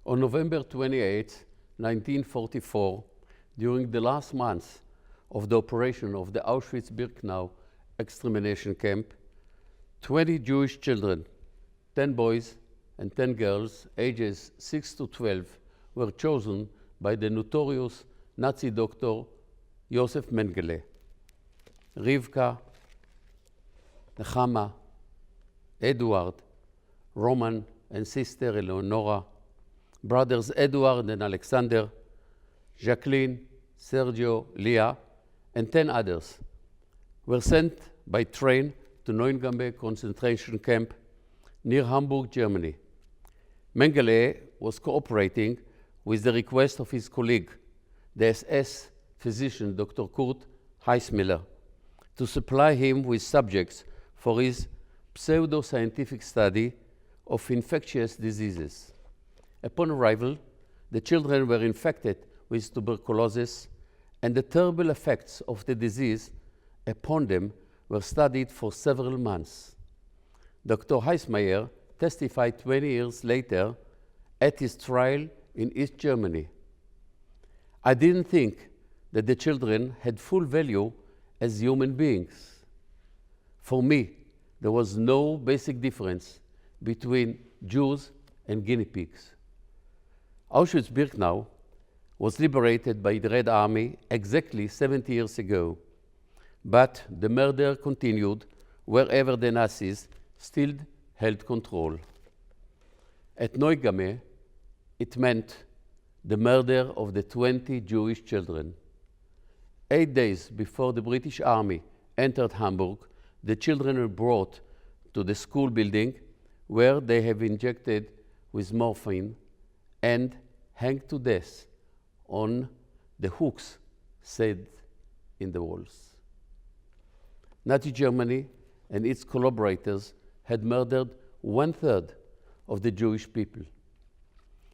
On November 28, 1944, during the last months of the operation of the Auschwitz-Birkenau extermination camp, 20 Jewish children, 10 boys and 10 girls, ages 6 to 12, were chosen by the notorious Nazi doctor Josef Mengele. Rivka, Nechama, Edward, Roman, and sister Eleonora, brothers Edward and Alexander, Jacqueline, Sergio, Leah, and 10 others were sent by train to Neuengamme concentration camp near Hamburg, Germany. Mengele was cooperating with the request of his colleague, the SS physician Dr. Kurt Heissmiller, to supply him with subjects for his pseudo-scientific study of infectious diseases. Upon arrival, the children were infected with tuberculosis, and the terrible effects of the disease upon them were studied for several months. Dr. Heissmiller testified 20 years later at his trial in East Germany. I didn't think that the children had full value as human beings. For me, there was no basic difference between Jews and guinea pigs. Auschwitz-Birkenau was liberated by the Red Army exactly 70 years ago, but the murder continued wherever the Nazis still held control. At Neuengamme, it meant the murder of the 20 Jewish children. 8 days before the British Army entered Hamburg, the children were brought to the school building where they have injected with morphine and hanged to death on the hooks set in the walls. Nazi Germany and its collaborators had murdered 1/3 of the Jewish people.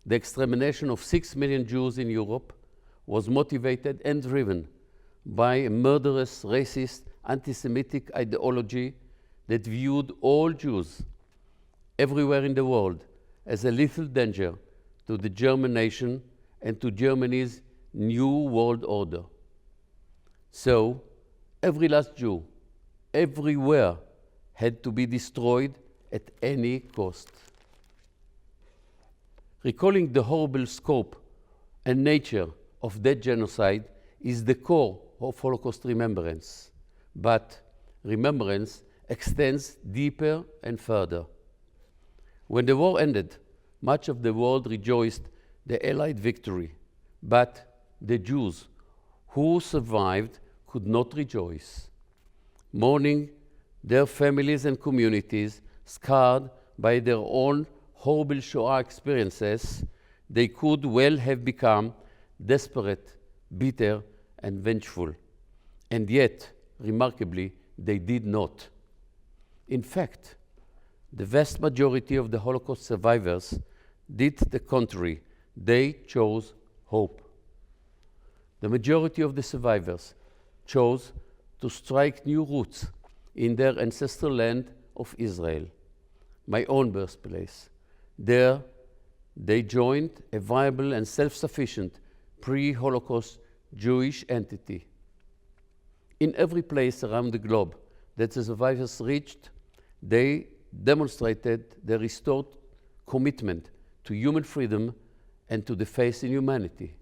The extermination of 6 million Jews in Europe was motivated and driven by a murderous, racist, anti-Semitic ideology that viewed all Jews everywhere in the world as a lethal danger to the German nation and to Germany's new world order. So, every last Jew, everywhere, had to be destroyed at any cost. Recalling the horrible scope and nature of that genocide is the core of Holocaust remembrance, but remembrance extends deeper and further. When the war ended, much of the world rejoiced the Allied victory, but the Jews who survived could not rejoice. Mourning their families and communities, scarred by their own horrible Shoah experiences, they could well have become desperate, bitter, and vengeful. And yet, remarkably, they did not. In fact, the vast majority of the Holocaust survivors did the contrary. They chose hope. The majority of the survivors chose to strike new roots in their ancestral land of Israel, my own birthplace. There, they joined a viable and self-sufficient pre-Holocaust Jewish entity. In every place around the globe that the survivors reached, they demonstrated their restored commitment to human freedom and to the faith in humanity.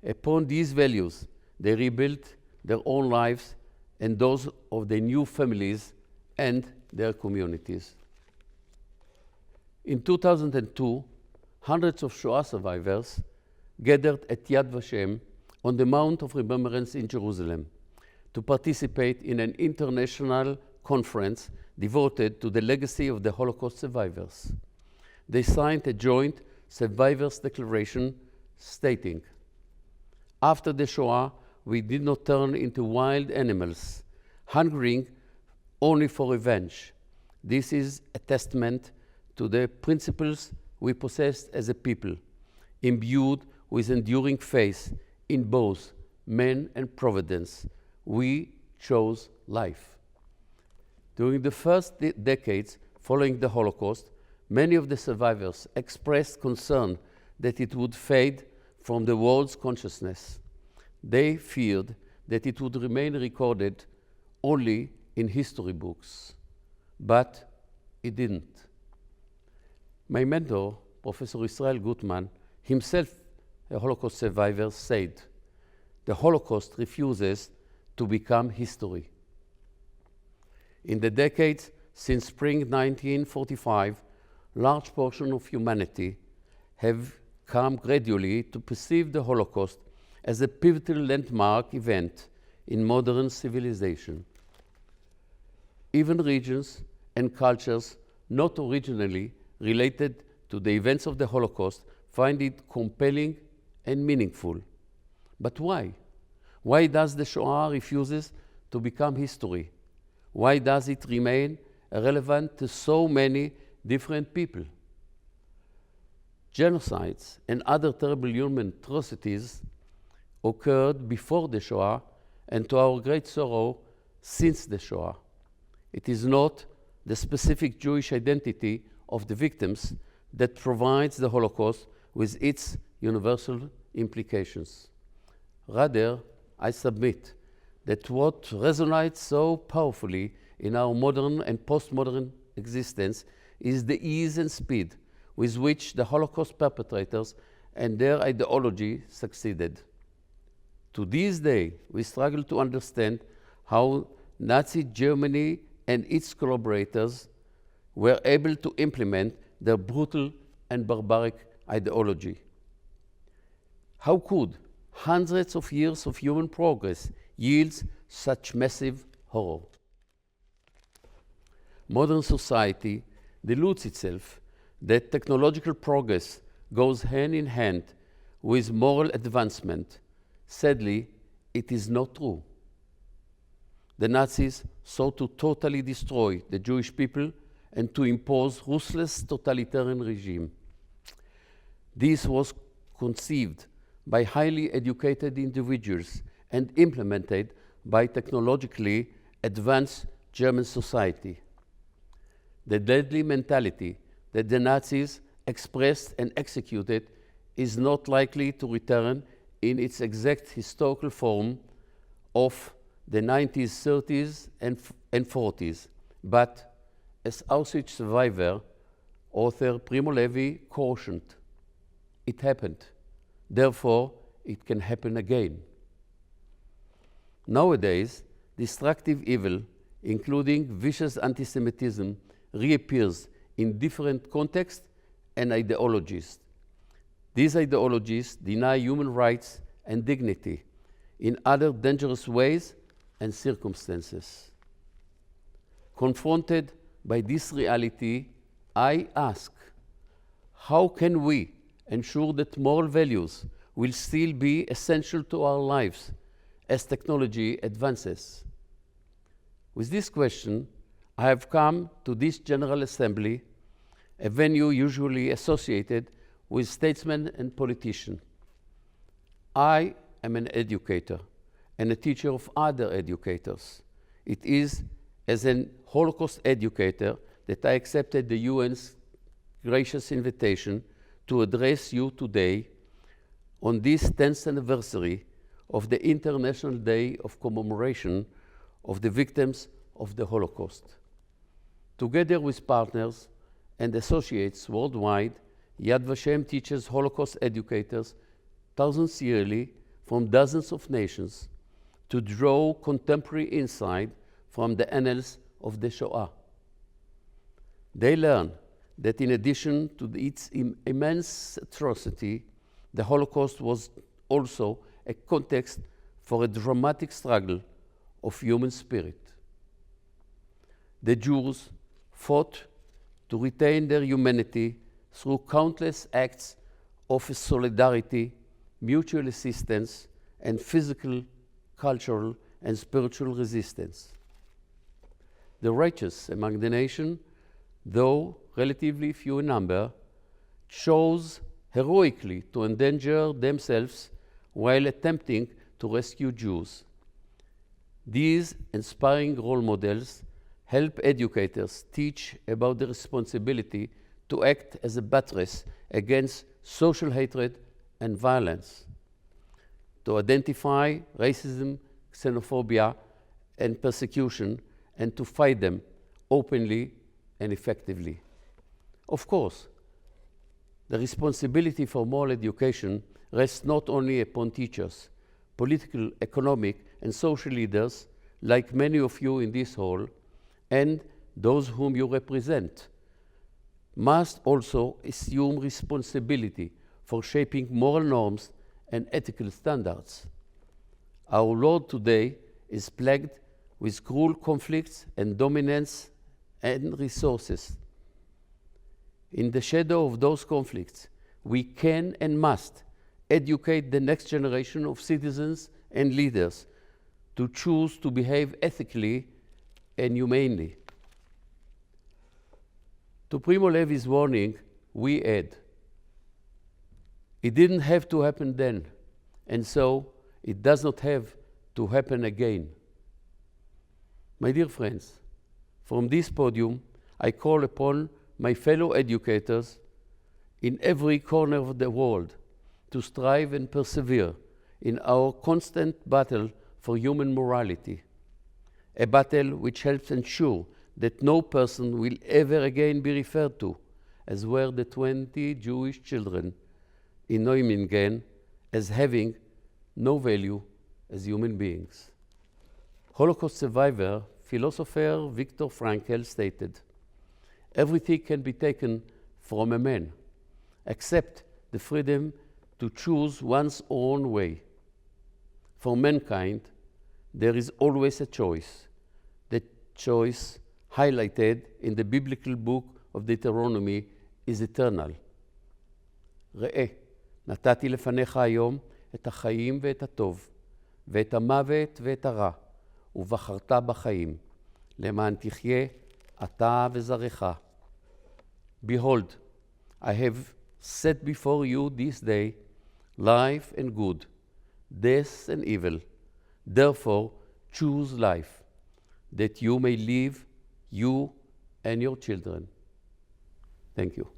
Upon these values, they rebuilt their own lives and those of their new families and their communities. In 2002, hundreds of Shoah survivors gathered at Yad Vashem on the Mount of Remembrance in Jerusalem to participate in an international conference devoted to the legacy of the Holocaust survivors. They signed a joint survivors' declaration stating, "After the Shoah, we did not turn into wild animals, hungering only for revenge. This is a testament to the principles we possessed as a people, imbued with enduring faith in both man and providence. We chose life." During the first decades following the Holocaust, many of the survivors expressed concern that it would fade from the world's consciousness. They feared that it would remain recorded only in history books, but it didn't. My mentor, Professor Israel Gutman, himself a Holocaust survivor, said, "The Holocaust refuses to become history." In the decades since spring 1945, large portions of humanity have come gradually to perceive the Holocaust as a pivotal landmark event in modern civilization. Even regions and cultures not originally related to the events of the Holocaust find it compelling and meaningful. But why? Why does the Shoah refuses to become history? Why does it remain relevant to so many different people? Genocides and other terrible human atrocities occurred before the Shoah and, to our great sorrow, since the Shoah. It is not the specific Jewish identity of the victims that provides the Holocaust with its universal implications. Rather, I submit that what resonates so powerfully in our modern and postmodern existence is the ease and speed with which the Holocaust perpetrators and their ideology succeeded. To this day, we struggle to understand how Nazi Germany and its collaborators were able to implement their brutal and barbaric ideology. How could hundreds of years of human progress yield such massive horror? Modern society deludes itself that technological progress goes hand in hand with moral advancement. Sadly, it is not true. The Nazis sought to totally destroy the Jewish people and to impose ruthless totalitarian regime. This was conceived by highly educated individuals and implemented by technologically advanced German society. The deadly mentality that the Nazis expressed and executed is not likely to return in its exact historical form of the 1930s, 30s, and 40s. But as Auschwitz survivor, author Primo Levi cautioned, it happened. Therefore, it can happen again. Nowadays, destructive evil, including vicious anti-Semitism, reappears in different contexts and ideologies. These ideologies deny human rights and dignity in other dangerous ways and circumstances. Confronted by this reality, I ask, how can we ensure that moral values will still be essential to our lives as technology advances? With this question, I have come to this General Assembly, a venue usually associated with statesmen and politicians. I am an educator and a teacher of other educators. It is as an Holocaust educator that I accepted the UN's gracious invitation to address you today on this 10th anniversary of the International Day of Commemoration of the Victims of the Holocaust. Together with partners and associates worldwide, Yad Vashem teaches Holocaust educators thousands yearly from dozens of nations to draw contemporary insight from the annals of the Shoah. They learn that in addition to its immense atrocity, the Holocaust was also a context for a dramatic struggle of human spirit. The Jews fought to retain their humanity through countless acts of solidarity, mutual assistance, and physical, cultural, and spiritual resistance. The righteous among the nation, though relatively few in number, chose heroically to endanger themselves while attempting to rescue Jews. These inspiring role models help educators teach about the responsibility to act as a buttress against social hatred and violence, to identify racism, xenophobia, and persecution, and to fight them openly and effectively. Of course, the responsibility for moral education rests not only upon teachers, political, economic, and social leaders, like many of you in this hall, and those whom you represent, must also assume responsibility for shaping moral norms and ethical standards. Our world today is plagued with cruel conflicts and dominance and resources. In the shadow of those conflicts, we can and must educate the next generation of citizens and leaders to choose to behave ethically and humanely. To Primo Levi's warning, we add, it didn't have to happen then, and so it does not have to happen again. My dear friends, from this podium, I call upon my fellow educators in every corner of the world to strive and persevere in our constant battle for human morality, a battle which helps ensure that no person will ever again be referred to, as were the 20 Jewish children in Neumingen, as having no value as human beings. Holocaust survivor, philosopher Viktor Frankl stated, "Everything can be taken from a man, except the freedom to choose one's own way. For mankind, there is always a choice. The choice highlighted in the biblical book of Deuteronomy is eternal. ראה, נתתי לפניך היום את החיים ואת הטוב, ואת המוות ואת הרע, ובחרת בחיים, למען תחיה אתה וזרעך. Behold, I have set before you this day life and good, death and evil. Therefore, choose life, that you may live, you and your children." Thank you.